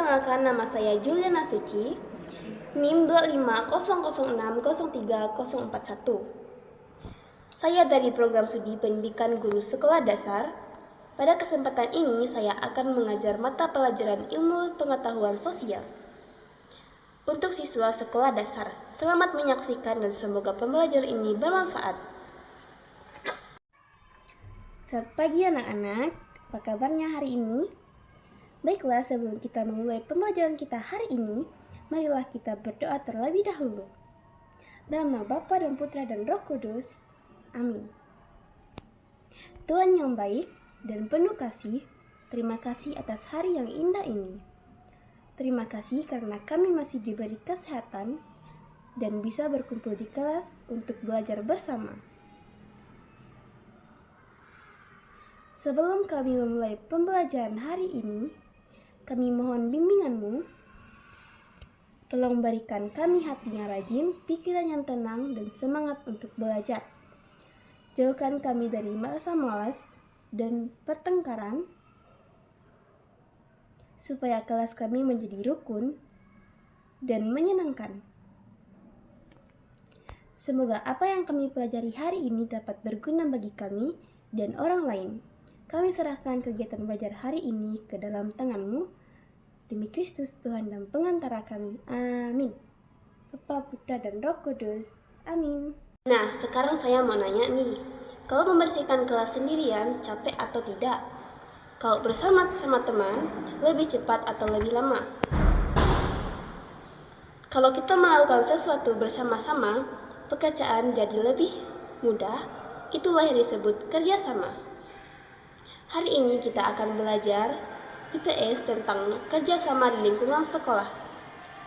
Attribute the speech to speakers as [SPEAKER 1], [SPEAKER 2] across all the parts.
[SPEAKER 1] Perkenalkan, nama saya Juliana Suci, NIM 250060341. Saya dari program studi pendidikan guru sekolah dasar. Pada kesempatan ini, saya akan mengajar mata pelajaran ilmu pengetahuan sosial. Untuk siswa sekolah dasar, selamat menyaksikan dan semoga pembelajaran ini bermanfaat. Selamat pagi anak-anak, apa kabarnya hari ini? Baiklah, sebelum kita memulai pembelajaran kita hari ini, marilah kita berdoa terlebih dahulu. Dalam nama Bapa dan Putra dan Roh Kudus. Amin. Tuhan yang baik dan penuh kasih, terima kasih atas hari yang indah ini. Terima kasih karena kami masih diberi kesehatan dan bisa berkumpul di kelas untuk belajar bersama. Sebelum kami memulai pembelajaran hari ini, kami mohon bimbingan-Mu. Tolong berikan kami hati yang rajin, pikiran yang tenang, dan semangat untuk belajar. Jauhkan kami dari rasa malas dan pertengkaran, supaya kelas kami menjadi rukun dan menyenangkan. Semoga apa yang kami pelajari hari ini dapat berguna bagi kami dan orang lain. Kami serahkan kegiatan belajar hari ini ke dalam tangan-Mu, demi Kristus Tuhan dan pengantara kami. Amin. Bapa, Putra, dan Roh Kudus. Amin. Nah, sekarang saya mau nanya nih, kalau membersihkan kelas sendirian capek atau tidak? Kalau bersama sama teman, lebih cepat atau lebih lama? Kalau kita melakukan sesuatu bersama-sama, pekerjaan jadi lebih mudah. Itulah yang disebut kerjasama. Hari ini kita akan belajar IPS tentang kerjasama di lingkungan sekolah.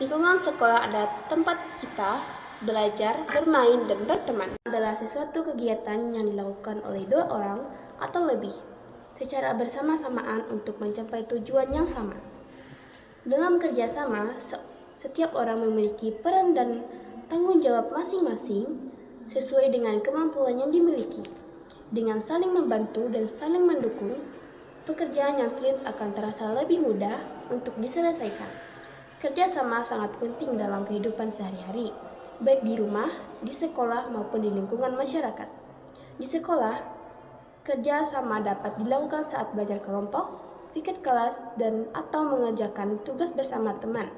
[SPEAKER 1] Lingkungan sekolah adalah tempat kita belajar, bermain, dan berteman. Adalah sesuatu kegiatan yang dilakukan oleh 2 orang atau lebih secara bersama-samaan untuk mencapai tujuan yang sama. Dalam kerjasama, setiap orang memiliki peran dan tanggung jawab masing-masing sesuai dengan kemampuan yang dimiliki. Dengan saling membantu dan saling mendukung, pekerjaan yang sulit akan terasa lebih mudah untuk diselesaikan. Kerjasama sangat penting dalam kehidupan sehari-hari, baik di rumah, di sekolah, maupun di lingkungan masyarakat. Di sekolah, kerjasama dapat dilakukan saat belajar kelompok, piket kelas, dan atau mengerjakan tugas bersama teman.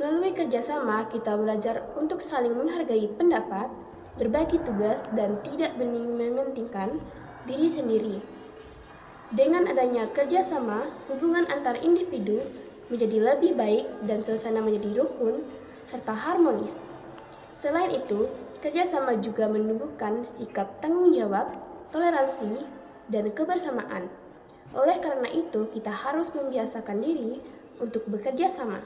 [SPEAKER 1] Melalui kerjasama, kita belajar untuk saling menghargai pendapat, berbagi tugas, dan tidak mementingkan diri sendiri. Dengan adanya kerjasama, hubungan antar individu menjadi lebih baik dan suasana menjadi rukun serta harmonis. Selain itu, kerjasama juga menumbuhkan sikap tanggung jawab, toleransi, dan kebersamaan. Oleh karena itu, kita harus membiasakan diri untuk bekerja sama,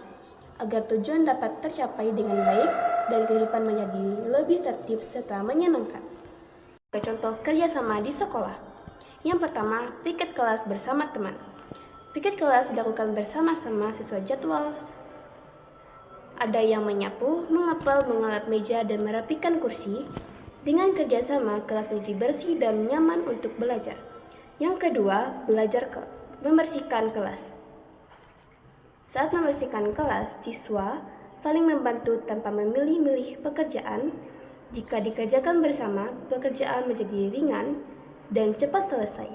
[SPEAKER 1] agar tujuan dapat tercapai dengan baik dan kehidupan menjadi lebih tertib serta menyenangkan. Contoh kerjasama di sekolah. Yang pertama, piket kelas bersama teman. Piket kelas dilakukan bersama-sama sesuai jadwal. Ada yang menyapu, mengepel, mengelap meja, dan merapikan kursi. Dengan kerjasama, kelas menjadi bersih dan nyaman untuk belajar. Yang kedua, membersihkan kelas. Saat membersihkan kelas, siswa saling membantu tanpa memilih-milih pekerjaan. Jika dikerjakan bersama, pekerjaan menjadi ringan dan cepat selesai.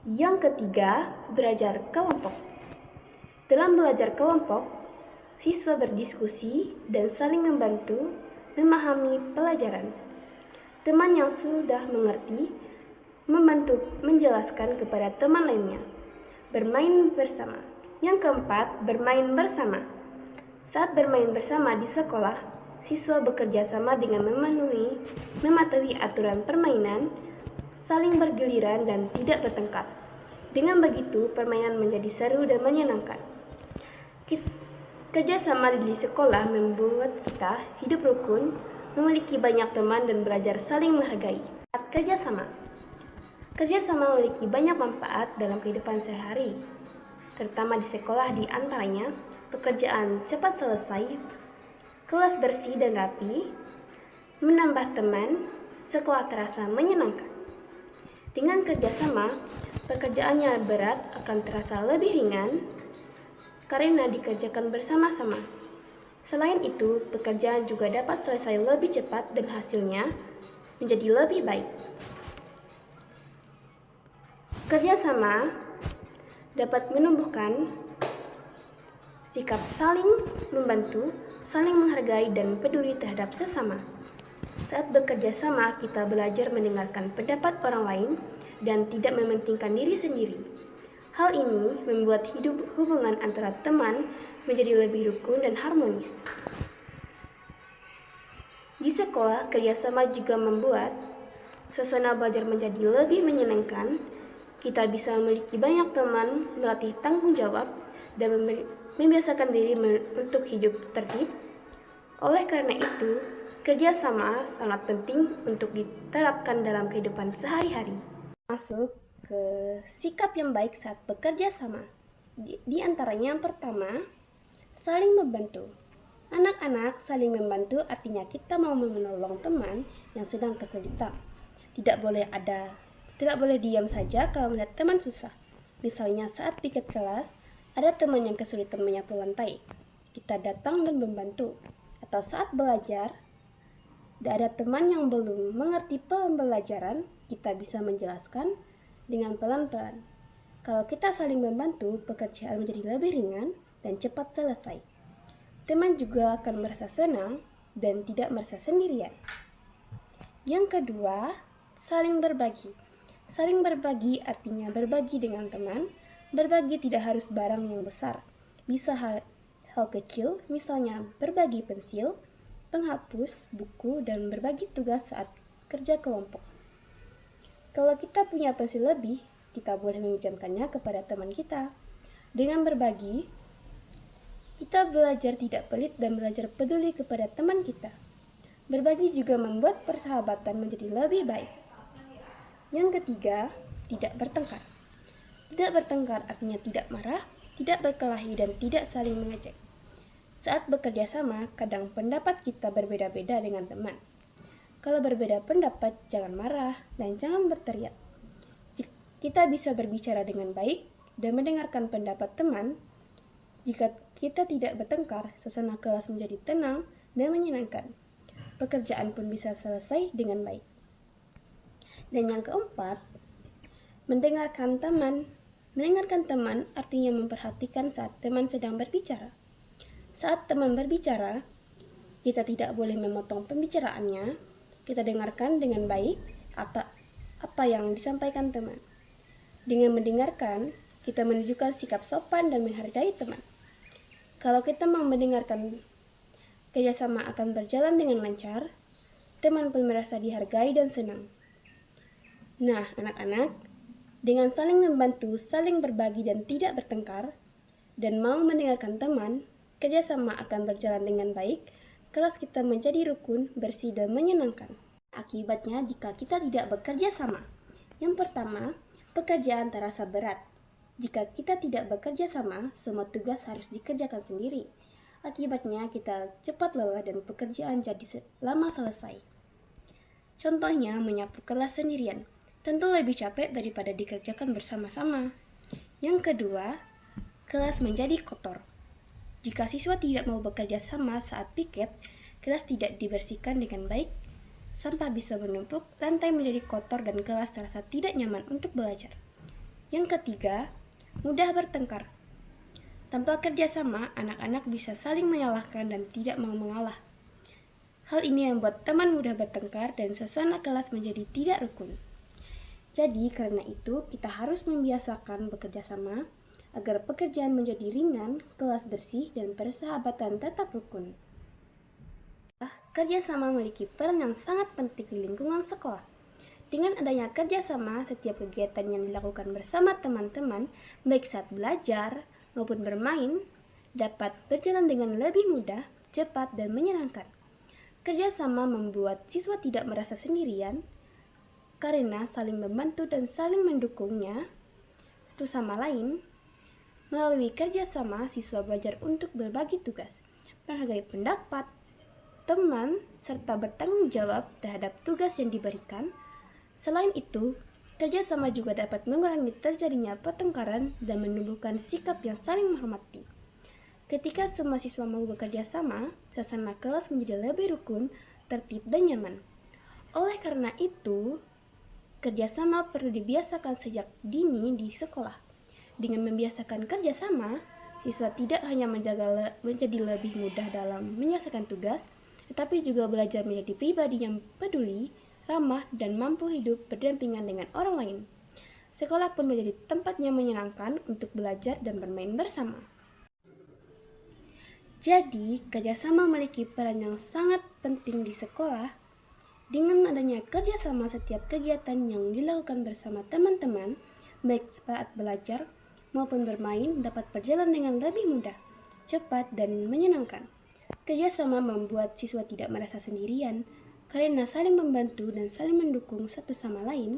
[SPEAKER 1] Yang ketiga, belajar kelompok. Dalam belajar kelompok, siswa berdiskusi dan saling membantu memahami pelajaran. Teman yang sudah mengerti membantu menjelaskan kepada teman lainnya. Bermain bersama. Yang keempat, bermain bersama. Saat bermain bersama di sekolah, siswa bekerja sama dengan mematuhi aturan permainan, saling bergiliran, dan tidak bertengkar. Dengan begitu, permainan menjadi seru dan menyenangkan. Kerjasama di sekolah membuat kita hidup rukun, memiliki banyak teman, dan belajar saling menghargai. Kerjasama memiliki banyak manfaat dalam kehidupan sehari-hari, terutama di sekolah. Di antaranya, pekerjaan cepat selesai, kelas bersih dan rapi, menambah teman, sekolah terasa menyenangkan. Dengan kerjasama, pekerjaan yang berat akan terasa lebih ringan, karena dikerjakan bersama-sama. Selain itu, pekerjaan juga dapat selesai lebih cepat dan hasilnya menjadi lebih baik. Kerjasama dapat menumbuhkan sikap saling membantu, saling menghargai, dan peduli terhadap sesama. Saat bekerja sama, kita belajar mendengarkan pendapat orang lain dan tidak mementingkan diri sendiri. Hal ini membuat hubungan antara teman menjadi lebih rukun dan harmonis. Di sekolah, kerjasama juga membuat suasana belajar menjadi lebih menyenangkan. Kita bisa memiliki banyak teman, melatih tanggung jawab, dan membiasakan diri untuk hidup tertib. Oleh karena itu, kerjasama sangat penting untuk diterapkan dalam kehidupan sehari-hari. Masuk ke sikap yang baik saat bekerja sama. Di antaranya yang pertama, saling membantu. Anak-anak saling membantu artinya kita mau menolong teman yang sedang kesulitan. Tidak boleh diam saja kalau melihat teman susah. Misalnya saat piket kelas, ada teman yang kesulitan menyapu lantai. Kita datang dan membantu. Atau saat belajar, ada teman yang belum mengerti pembelajaran, kita bisa menjelaskan dengan pelan-pelan. Kalau kita saling membantu, pekerjaan menjadi lebih ringan dan cepat selesai. Teman juga akan merasa senang dan tidak merasa sendirian. Yang kedua, saling berbagi. Saling berbagi artinya berbagi dengan teman. Berbagi tidak harus barang yang besar. Bisa hal kecil, misalnya berbagi pensil, penghapus, buku, dan berbagi tugas saat kerja kelompok. Kalau kita punya pensil lebih, kita boleh meminjamkannya kepada teman kita. Dengan berbagi, kita belajar tidak pelit dan belajar peduli kepada teman kita. Berbagi juga membuat persahabatan menjadi lebih baik. Yang ketiga, tidak bertengkar. Tidak bertengkar artinya tidak marah, tidak berkelahi, dan tidak saling mengejek. Saat bekerja sama, kadang pendapat kita berbeda-beda dengan teman. Kalau berbeda pendapat, jangan marah dan jangan berteriak. Kita bisa berbicara dengan baik dan mendengarkan pendapat teman. Jika kita tidak bertengkar, suasana kelas menjadi tenang dan menyenangkan. Pekerjaan pun bisa selesai dengan baik. Dan yang keempat, mendengarkan teman. Mendengarkan teman artinya memperhatikan saat teman sedang berbicara. Saat teman berbicara, kita tidak boleh memotong pembicaraannya. Kita dengarkan dengan baik apa yang disampaikan teman. Dengan mendengarkan, kita menunjukkan sikap sopan dan menghargai teman. Kalau kita mau mendengarkan, kerjasama akan berjalan dengan lancar. Teman pun merasa dihargai dan senang. Nah, anak-anak, dengan saling membantu, saling berbagi, dan tidak bertengkar, dan mau mendengarkan teman, kerjasama akan berjalan dengan baik, kelas kita menjadi rukun, bersih, dan menyenangkan. Akibatnya jika kita tidak bekerja sama. Yang pertama, pekerjaan terasa berat. Jika kita tidak bekerja sama, semua tugas harus dikerjakan sendiri. Akibatnya kita cepat lelah dan pekerjaan jadi lama selesai. Contohnya menyapu kelas sendirian. Tentu lebih capek daripada dikerjakan bersama-sama. Yang kedua, kelas menjadi kotor. Jika siswa tidak mau bekerja sama saat piket, kelas tidak dibersihkan dengan baik, sampah bisa menumpuk, lantai menjadi kotor, dan kelas terasa tidak nyaman untuk belajar. Yang ketiga, mudah bertengkar. Tanpa kerjasama, anak-anak bisa saling menyalahkan dan tidak mau mengalah. Hal ini membuat teman mudah bertengkar dan suasana kelas menjadi tidak rukun. Jadi, karena itu, kita harus membiasakan bekerja sama agar pekerjaan menjadi ringan, kelas bersih, dan persahabatan tetap rukun. Kerjasama memiliki peran yang sangat penting di lingkungan sekolah. Dengan adanya kerjasama, setiap kegiatan yang dilakukan bersama teman-teman, baik saat belajar maupun bermain, dapat berjalan dengan lebih mudah, cepat, dan menyenangkan. Kerjasama membuat siswa tidak merasa sendirian, karena saling membantu dan saling mendukungnya satu sama lain. Melalui kerjasama, siswa belajar untuk berbagi tugas, menghargai pendapat teman, serta bertanggung jawab terhadap tugas yang diberikan. Selain itu, kerjasama juga dapat mengurangi terjadinya pertengkaran dan menumbuhkan sikap yang saling menghormati. Ketika semua siswa mau bekerja sama, suasana kelas menjadi lebih rukun, tertib, dan nyaman. Oleh karena itu, kerjasama perlu dibiasakan sejak dini di sekolah. Dengan membiasakan kerjasama, siswa tidak hanya menjadi lebih mudah dalam menyelesaikan tugas, tetapi juga belajar menjadi pribadi yang peduli, ramah, dan mampu hidup berdampingan dengan orang lain. Sekolah pun menjadi tempat yang menyenangkan untuk belajar dan bermain bersama. Jadi, kerjasama memiliki peran yang sangat penting di sekolah. Dengan adanya kerjasama, setiap kegiatan yang dilakukan bersama teman-teman, baik saat belajar maupun bermain, dapat berjalan dengan lebih mudah, cepat, dan menyenangkan. Kerjasama membuat siswa tidak merasa sendirian, karena saling membantu dan saling mendukung satu sama lain.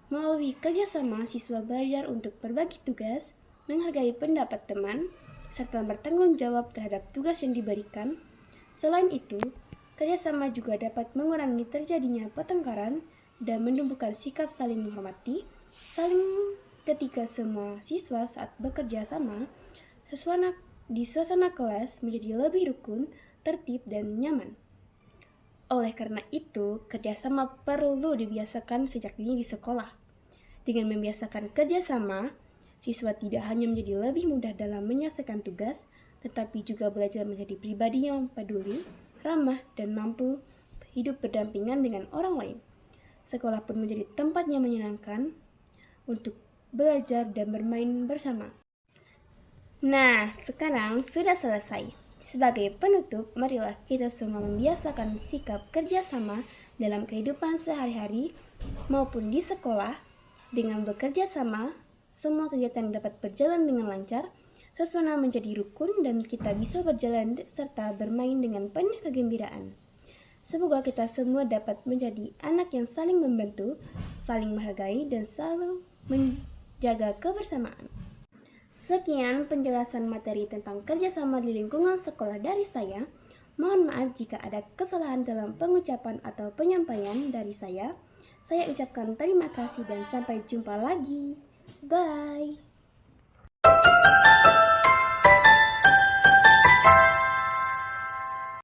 [SPEAKER 1] Melalui kerjasama, siswa belajar untuk berbagi tugas, menghargai pendapat teman, serta bertanggung jawab terhadap tugas yang diberikan. Selain itu, kerjasama juga dapat mengurangi terjadinya pertengkaran dan menumbuhkan sikap saling menghormati, ketika semua siswa saat bekerja sama, suasana kelas menjadi lebih rukun, tertib, dan nyaman. Oleh karena itu, kerjasama perlu dibiasakan sejak dini di sekolah. Dengan membiasakan kerjasama, siswa tidak hanya menjadi lebih mudah dalam menyelesaikan tugas, tetapi juga belajar menjadi pribadi yang peduli, ramah, dan mampu hidup berdampingan dengan orang lain. Sekolah pun menjadi tempat yang menyenangkan untuk belajar dan bermain bersama. Nah, sekarang sudah selesai. Sebagai penutup, marilah kita semua membiasakan sikap kerjasama dalam kehidupan sehari-hari maupun di sekolah. Dengan bekerja sama, semua kegiatan dapat berjalan dengan lancar, suasana menjadi rukun, dan kita bisa berjalan serta bermain dengan penuh kegembiraan. Semoga kita semua dapat menjadi anak yang saling membantu, saling menghargai, dan selalu menjaga kebersamaan. Sekian penjelasan materi tentang kerjasama di lingkungan sekolah dari saya. Mohon maaf jika ada kesalahan dalam pengucapan atau penyampaian dari saya. Saya ucapkan terima kasih dan sampai jumpa lagi. Bye.